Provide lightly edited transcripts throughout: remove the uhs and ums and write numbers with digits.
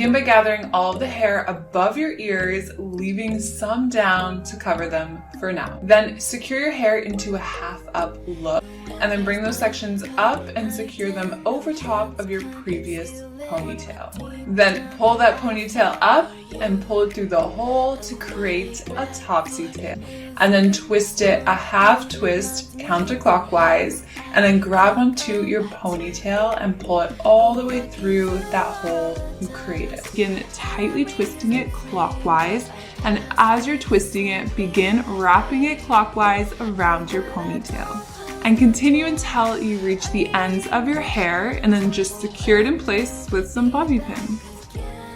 Begin by gathering all of the hair above your ears, leaving some down to cover them for now. Then secure your hair into a half up look, and then bring those sections up and secure them over top of your previous ponytail. Then pull that ponytail up and pull it through the hole to create a topsy tail. And then twist it a half twist counterclockwise, and then grab onto your ponytail and pull it all the way through that hole you created. Begin tightly twisting it clockwise, and as you're twisting it, begin wrapping it clockwise around your ponytail. And continue until you reach the ends of your hair, and then just secure it in place with some bobby pins.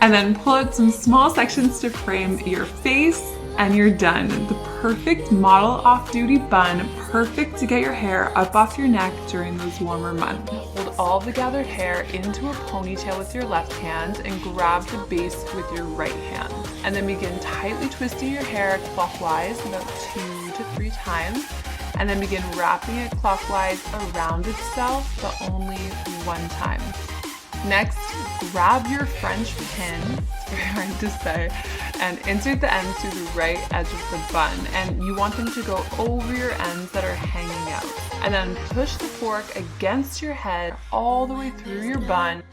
And then pull out some small sections to frame your face, and you're done. The perfect model off-duty bun, perfect to get your hair up off your neck during those warmer months. Hold all the gathered hair into a ponytail with your left hand and grab the base with your right hand. And then begin tightly twisting your hair clockwise about 2 to 3 times. And then begin wrapping it clockwise around itself, but only one time. Next, grab your French pin, it's very hard to say, and insert the ends through the right edge of the bun. And you want them to go over your ends that are hanging out. And then push the fork against your head all the way through your bun.